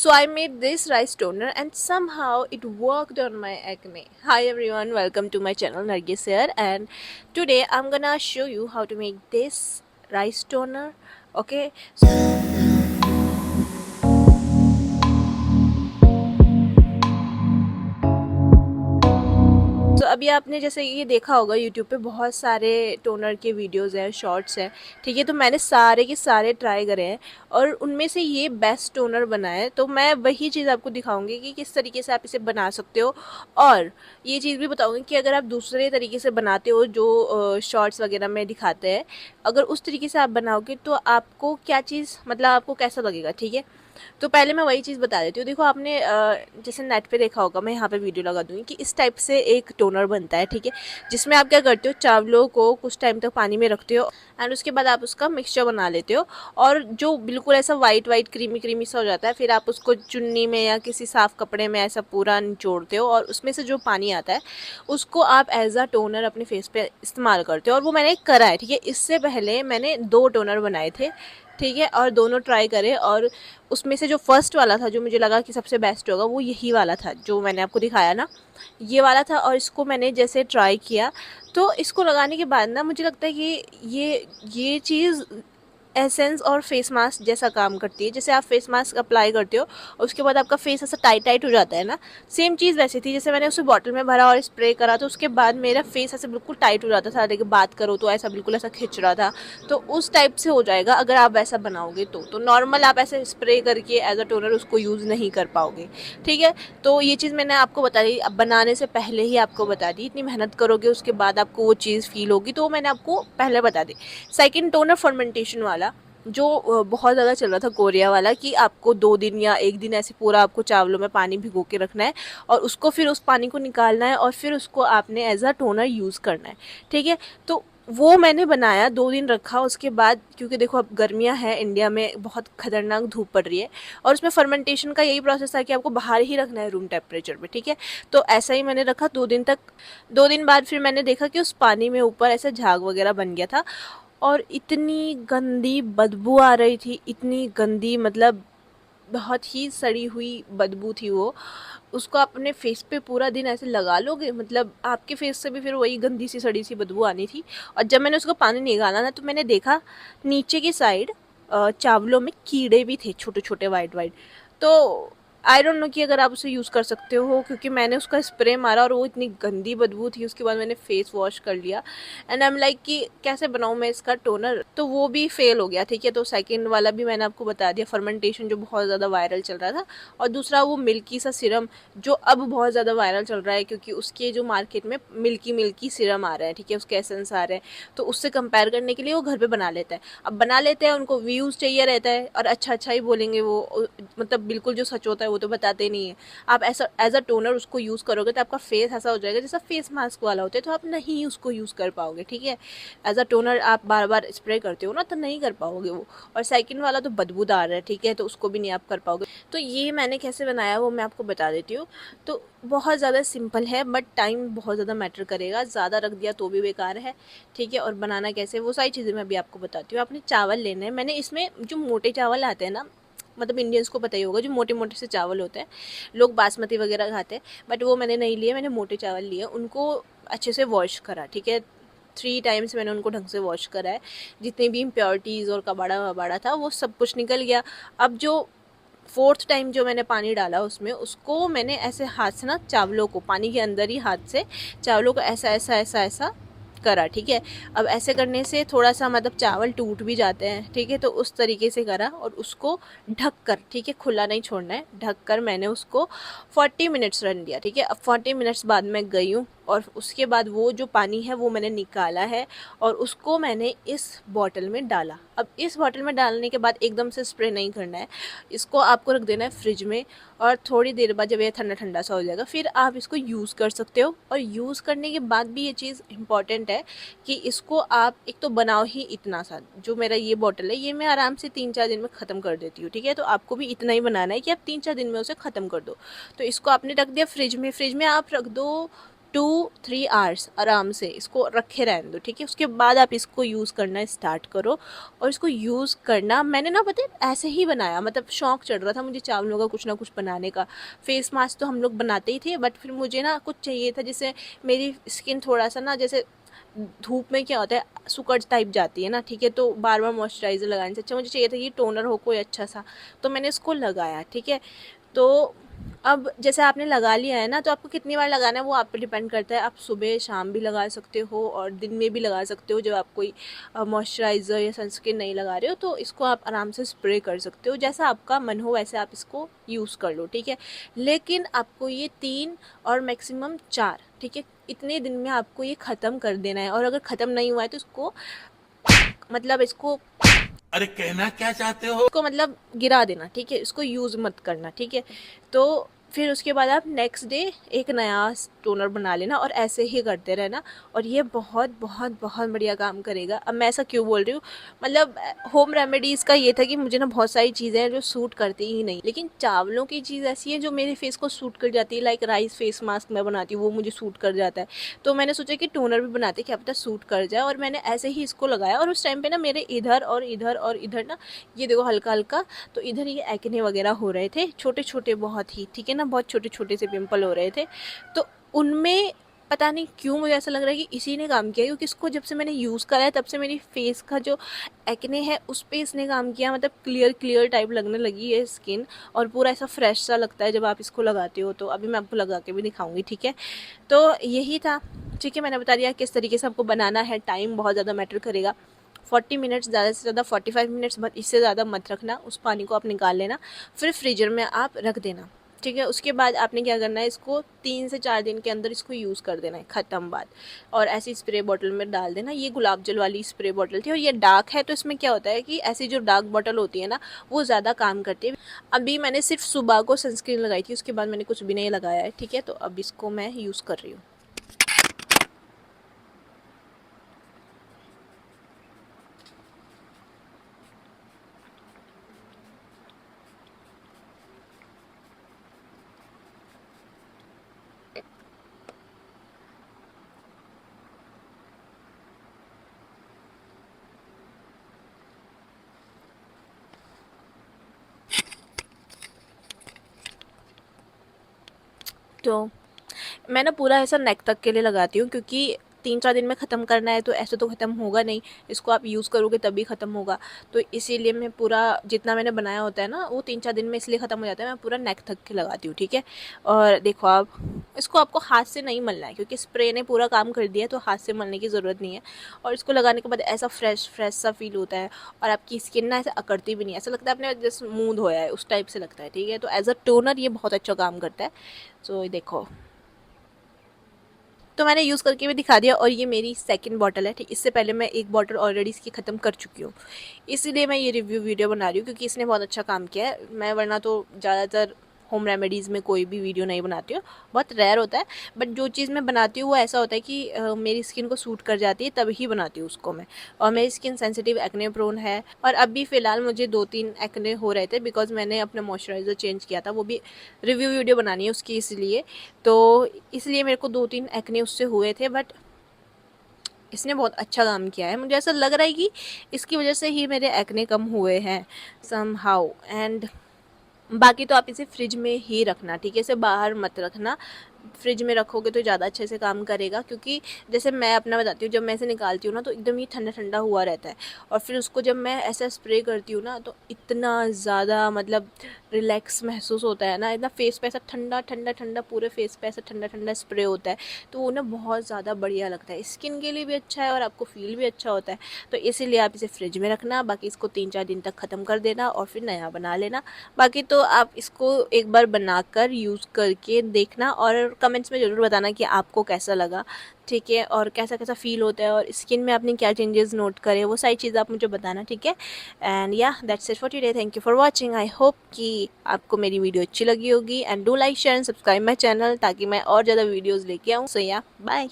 So I made this rice toner and somehow it worked on my acne. Hi everyone, welcome to my channel Nargis here, and today I'm gonna show you how to make this rice toner. Okay. तो अभी आपने जैसे ये देखा होगा YouTube पे बहुत सारे टोनर के वीडियोस हैं, शॉर्ट्स हैं, ठीक है। तो मैंने सारे के सारे ट्राई करे हैं और उनमें से ये बेस्ट टोनर बना है। तो मैं वही चीज़ आपको दिखाऊंगी कि किस तरीके से आप इसे बना सकते हो, और ये चीज़ भी बताऊंगी कि अगर आप दूसरे तरीके से बनाते हो जो शॉर्ट्स वगैरह में दिखाते हैं, अगर उस तरीके से आप बनाओगे तो आपको क्या चीज़, मतलब आपको कैसा लगेगा, ठीक है। तो पहले मैं वही चीज़ बता देती हूँ। देखो आपने जैसे नेट पे देखा होगा, मैं यहाँ पे वीडियो लगा दूँगी कि इस टाइप से एक टोनर बनता है, ठीक है। जिसमें आप क्या करते हो, चावलों को कुछ टाइम तक पानी में रखते हो एंड उसके बाद आप उसका मिक्सचर बना लेते हो, और जो बिल्कुल ऐसा वाइट वाइट क्रीमी क्रीमी सा हो जाता है, फिर आप उसको चुन्नी में या किसी साफ़ कपड़े में ऐसा पूरा निचोड़ते हो और उसमें से जो पानी आता है उसको आप एज अ टोनर अपने फेस पे इस्तेमाल करते हो। और वो मैंने करा है, ठीक है। इससे पहले मैंने 2 टोनर बनाए थे, ठीक है, और दोनों ट्राई करे, और उसमें से जो फर्स्ट वाला था जो मुझे लगा कि सबसे बेस्ट होगा वो यही वाला था जो मैंने आपको दिखाया ना, ये वाला था। और इसको मैंने जैसे ट्राई किया तो इसको लगाने के बाद ना मुझे लगता है कि ये चीज़ एसेंस और फेस मास्क जैसा काम करती है। जैसे आप फेस मास्क अप्लाई करते हो और उसके बाद आपका फेस ऐसा टाइट टाइट हो जाता है ना, सेम चीज़ वैसी थी। जैसे मैंने उसे बॉटल में भरा और स्प्रे करा तो उसके बाद मेरा फेस ऐसे बिल्कुल टाइट हो जाता था, लेकिन बात करो तो ऐसा बिल्कुल ऐसा खिंच रहा था। तो उस टाइप से हो जाएगा अगर आप वैसा बनाओगे तो नॉर्मल आप ऐसे स्प्रे करके एज अ टोनर उसको यूज़ नहीं कर पाओगे, ठीक है। तो ये चीज़ मैंने आपको बता दी, अब बनाने से पहले ही आपको बता दी। इतनी मेहनत करोगे उसके बाद आपको वो चीज़ फील होगी, तो मैंने आपको पहले बता दी। सेकंड टोनर फर्मेंटेशन वाला जो बहुत ज़्यादा चल रहा था, कोरिया वाला, कि आपको 2 दिन या 1 दिन ऐसे पूरा आपको चावलों में पानी भिगो के रखना है और उसको फिर उस पानी को निकालना है और फिर उसको आपने एज अ टोनर यूज़ करना है, ठीक है। तो वो मैंने बनाया, 2 दिन रखा। उसके बाद क्योंकि देखो अब गर्मियाँ हैं, इंडिया में बहुत खतरनाक धूप पड़ रही है, और उसमें फर्मेंटेशन का यही प्रोसेस था कि आपको बाहर ही रखना है रूम टेम्परेचर पे, ठीक है। तो ऐसा ही मैंने रखा 2 दिन तक। 2 दिन बाद फिर मैंने देखा कि उस पानी में ऊपर ऐसे झाग वगैरह बन गया था, और इतनी गंदी बदबू आ रही थी, इतनी गंदी, मतलब बहुत ही सड़ी हुई बदबू थी वो। उसको अपने फेस पे पूरा दिन ऐसे लगा लोगे, मतलब आपके फेस से भी फिर वही गंदी सी सड़ी सी बदबू आनी थी। और जब मैंने उसको पानी निकाला ना तो मैंने देखा नीचे की साइड चावलों में कीड़े भी थे, छोटे छोटे वाइट वाइट। तो आई डोंट नो कि अगर आप उसे यूज़ कर सकते हो, क्योंकि मैंने उसका स्प्रे मारा और वो इतनी गंदी बदबू थी। उसके बाद मैंने फेस वॉश कर लिया एंड आई एम लाइक कि कैसे बनाऊँ मैं इसका टोनर, तो वो भी फेल हो गया, ठीक है। तो सेकंड वाला भी मैंने आपको बता दिया, फर्मेंटेशन जो बहुत ज़्यादा वायरल चल रहा था, और दूसरा वो मिल्की सा सिरम जो अब बहुत ज़्यादा वायरल चल रहा है, क्योंकि उसके जो मार्केट में मिल्की मिल्की सिरम आ रहा है, ठीक है, उसके एसेंस आ रहे हैं। तो उससे कंपेयर करने के लिए वो घर पे बना लेता है। अब बना लेते हैं, उनको व्यूज़ चाहिए रहता है और अच्छा अच्छा ही बोलेंगे वो, मतलब बिल्कुल जो सच होता है वो तो बताते नहीं है। आप ऐसा एज अ टोनर उसको यूज़ करोगे तो आपका फेस ऐसा हो जाएगा जैसा फेस मास्क वाला होता है, तो आप नहीं उसको यूज़ कर पाओगे, ठीक है। एज अ टोनर आप बार बार स्प्रे करते हो ना तो नहीं कर पाओगे वो। और सेकंड वाला तो बदबूदार है, ठीक है, तो उसको भी नहीं आप कर पाओगे। तो ये मैंने कैसे बनाया वो मैं आपको बता देती हूँ। तो बहुत ज़्यादा सिंपल है, बट टाइम बहुत ज़्यादा मैटर करेगा, ज़्यादा रख दिया तो भी बेकार है, ठीक है। और बनाना कैसे वो सारी चीज़ें मैं अभी आपको बताती हूँ। आपने चावल लेने हैं, मैंने इसमें जो मोटे चावल आते हैं ना, मतलब इंडियंस को पता ही होगा जो मोटे मोटे से चावल होते हैं, लोग बासमती वगैरह खाते हैं, बट वो मैंने नहीं लिए, मैंने मोटे चावल लिए। उनको अच्छे से वॉश करा, ठीक है, 3 टाइम्स मैंने उनको ढंग से वॉश करा है। जितनी भी इम्प्योरिटीज़ और कबाड़ा वबाड़ा था वो सब कुछ निकल गया। अब जो फोर्थ टाइम जो मैंने पानी डाला उसमें, उसको मैंने ऐसे हाथ से ना चावलों को पानी के अंदर ही हाथ से चावलों को ऐसा ऐसा ऐसा ऐसा करा, ठीक है। अब ऐसे करने से थोड़ा सा मतलब चावल टूट भी जाते हैं, ठीक है। तो उस तरीके से करा और उसको ढक कर, ठीक है, खुला नहीं छोड़ना है, ढक कर मैंने उसको 40 मिनट्स रन दिया, ठीक है। अब 40 मिनट्स बाद मैं गई हूँ और उसके बाद वो जो पानी है वो मैंने निकाला है और उसको मैंने इस बॉटल में डाला। अब इस बॉटल में डालने के बाद एकदम से स्प्रे नहीं करना है, इसको आपको रख देना है फ्रिज में, और थोड़ी देर बाद जब ये ठंडा ठंडा सा हो जाएगा फिर आप इसको यूज़ कर सकते हो। और यूज़ करने के बाद भी ये चीज़ इंपॉर्टेंट है कि इसको आप एक तो बनाओ ही इतना सा, जो मेरा ये बॉटल है ये मैं आराम से 3-4 दिन में ख़त्म कर देती हूँ, ठीक है। तो आपको भी इतना ही बनाना है कि आप 3-4 दिन में उसे ख़त्म कर दो। तो इसको आपने रख दिया फ्रिज में, फ्रिज में आप रख दो 2-3 आवर्स आराम से इसको रखे रहने दो, ठीक है। उसके बाद आप इसको यूज़ करना स्टार्ट करो। और इसको यूज़ करना मैंने ना पता है ऐसे ही बनाया, मतलब शौक़ चढ़ रहा था मुझे चावलों का कुछ ना कुछ बनाने का। फेस मास्क तो हम लोग बनाते ही थे, बट फिर मुझे ना कुछ चाहिए था जिससे मेरी स्किन थोड़ा सा ना, जैसे धूप में क्या होता है सुकड़ टाइप जाती है ना, ठीक है। तो बार बार मॉइस्चराइज़र लगाने से अच्छा मुझे चाहिए था कि टोनर हो कोई अच्छा सा, तो मैंने इसको लगाया, ठीक है। तो अब जैसे आपने लगा लिया है ना, तो आपको कितनी बार लगाना है वो आप पे डिपेंड करता है। आप सुबह शाम भी लगा सकते हो और दिन में भी लगा सकते हो, जब आप कोई मॉइस्चराइज़र या सनस्क्रीन नहीं लगा रहे हो तो इसको आप आराम से स्प्रे कर सकते हो। जैसा आपका मन हो वैसे आप इसको यूज़ कर लो, ठीक है। लेकिन आपको ये 3 और मैक्सिमम 4, ठीक है, इतने दिन में आपको ये ख़त्म कर देना है। और अगर ख़त्म नहीं हुआ है तो इसको मतलब इसको अरे कहना क्या चाहते हो? इसको मतलब गिरा देना, ठीक है। इसको यूज़ मत करना, ठीक है। तो फिर उसके बाद आप नेक्स्ट डे एक नया टोनर बना लेना और ऐसे ही करते रहना। और ये बहुत बहुत बहुत बढ़िया काम करेगा। अब मैं ऐसा क्यों बोल रही हूँ, मतलब होम रेमेडीज़ का ये था कि मुझे ना बहुत सारी चीज़ें हैं जो सूट करती ही नहीं, लेकिन चावलों की चीज़ ऐसी है जो मेरे फेस को सूट कर जाती है। लाइक राइस फेस मास्क मैं बनाती हूँ, वो मुझे सूट कर जाता है। तो मैंने सोचा कि टोनर भी बनाते, क्या पता सूट कर जाए। और मैंने ऐसे ही इसको लगाया और उस टाइम पे ना मेरे इधर और इधर और इधर ना, ये देखो हल्का हल्का, तो इधर ये एक्ने वगैरह हो रहे थे, छोटे छोटे बहुत ही, ठीक है ना, बहुत छोटे छोटे से पिंपल हो रहे थे। तो उनमें पता नहीं क्यों मुझे ऐसा लग रहा है कि इसी ने काम किया, क्योंकि इसको जब से मैंने यूज़ करा है तब से मेरी फेस का जो एक्ने है उस पर इसने काम किया। मतलब क्लियर क्लियर टाइप लगने लगी है स्किन, और पूरा ऐसा फ्रेश सा लगता है जब आप इसको लगाते हो। तो अभी मैं आपको लगा के भी दिखाऊंगी, ठीक है। तो यही था, ठीक है। मैंने बता दिया किस तरीके से आपको बनाना है। टाइम बहुत ज़्यादा मैटर करेगा, 40 मिनट्स, ज़्यादा से ज़्यादा 45 मिनट्स, बट इससे ज़्यादा मत रखना। उस पानी को आप निकाल लेना, फिर फ्रीजर में आप रख देना, ठीक है। उसके बाद आपने क्या करना है, इसको 3 से 4 दिन के अंदर इसको यूज़ कर देना है ख़त्म बात। और ऐसी स्प्रे बॉटल में डाल देना। ये गुलाब जल वाली स्प्रे बॉटल थी और ये डार्क है, तो इसमें क्या होता है कि ऐसी जो डार्क बॉटल होती है ना वो ज़्यादा काम करती है। अभी मैंने सिर्फ सुबह को सनस्क्रीन लगाई थी, उसके बाद मैंने कुछ भी नहीं लगाया है, ठीक है। तो अब इसको मैं यूज़ कर रही हूँ। तो मैं ना पूरा ऐसा नेक तक के लिए लगाती हूँ, क्योंकि 3-4 दिन में ख़त्म करना है तो ऐसे तो ख़त्म होगा नहीं, इसको आप यूज़ करोगे तभी ख़त्म होगा। तो इसीलिए मैं पूरा जितना मैंने बनाया होता है ना वो 3-4 दिन में इसलिए ख़त्म हो जाता है। मैं पूरा नेक तक के लगाती हूँ, ठीक है। और देखो आप इसको आपको हाथ से नहीं मलना है, क्योंकि स्प्रे ने पूरा काम कर दिया है, तो हाथ से मलने की ज़रूरत नहीं है। और इसको लगाने के बाद ऐसा फ्रेश फ्रेश सा फील होता है, और आपकी स्किन ना ऐसे अकड़ती भी नहीं, ऐसा लगता है आपने जैसे मुँह धोया है उस टाइप से लगता है, ठीक है। तो एज अ टोनर ये बहुत अच्छा काम करता है। सो देखो, तो मैंने यूज़ करके भी दिखा दिया। और ये मेरी सेकंड बॉटल है, ठीक। इससे पहले मैं एक बॉटल ऑलरेडी इसकी ख़त्म कर चुकी हूँ, इसीलिए मैं ये रिव्यू वीडियो बना रही हूँ, क्योंकि इसने बहुत अच्छा काम किया है। मैं वरना तो ज़्यादातर होम रेमेडीज़ में कोई भी वीडियो नहीं बनाती हूँ, बहुत रेयर होता है। बट जो चीज़ मैं बनाती हूँ वो ऐसा होता है कि मेरी स्किन को सूट कर जाती है तभी बनाती हूँ उसको मैं। और मेरी स्किन सेंसिटिव, एक्ने प्रोन है। और अभी फ़िलहाल मुझे 2-3 एक्ने हो रहे थे, बिकॉज़ मैंने अपना मॉइस्चराइज़र चेंज किया था, वो भी रिव्यू वीडियो बनानी है उसकी, इसलिए। तो इसलिए मेरे को 2-3 एक्ने उससे हुए थे, बट इसने बहुत अच्छा काम किया है। मुझे ऐसा लग रहा है कि इसकी वजह से ही मेरे एक्ने कम हुए हैं समहाउ। एंड बाकी तो आप इसे फ्रिज में ही रखना, ठीक है। इसे बाहर मत रखना, फ्रिज में रखोगे तो ज़्यादा अच्छे से काम करेगा। क्योंकि जैसे मैं अपना बताती हूँ, जब मैं इसे निकालती हूँ ना तो एकदम ही ठंडा ठंडा हुआ रहता है। और फिर उसको जब मैं ऐसा स्प्रे करती हूँ ना तो इतना ज़्यादा मतलब रिलैक्स महसूस होता है ना, इतना फेस पे ऐसा ठंडा ठंडा ठंडा, पूरे फेस पे ऐसा ठंडा ठंडा स्प्रे होता है। तो वो ना बहुत ज़्यादा बढ़िया लगता है, स्किन के लिए भी अच्छा है और आपको फील भी अच्छा होता है। तो इसीलिए आप इसे फ्रिज में रखना, बाकी इसको 3-4 दिन तक ख़त्म कर देना और फिर नया बना लेना। बाकी तो आप इसको एक बार बनाकर यूज़ करके देखना और कमेंट्स में ज़रूर बताना कि आपको कैसा लगा, ठीक है। और कैसा कैसा फ़ील होता है और स्किन में आपने क्या चेंजेस नोट करे, वो सारी चीज़ आप मुझे बताना, ठीक है। एंड या that's it for today. Thank you for watching. I hope कि आपको मेरी वीडियो अच्छी लगी होगी। And do like, share and subscribe my channel, ताकि मैं और ज़्यादा वीडियोज़ लेके आऊँ। सो या बाय।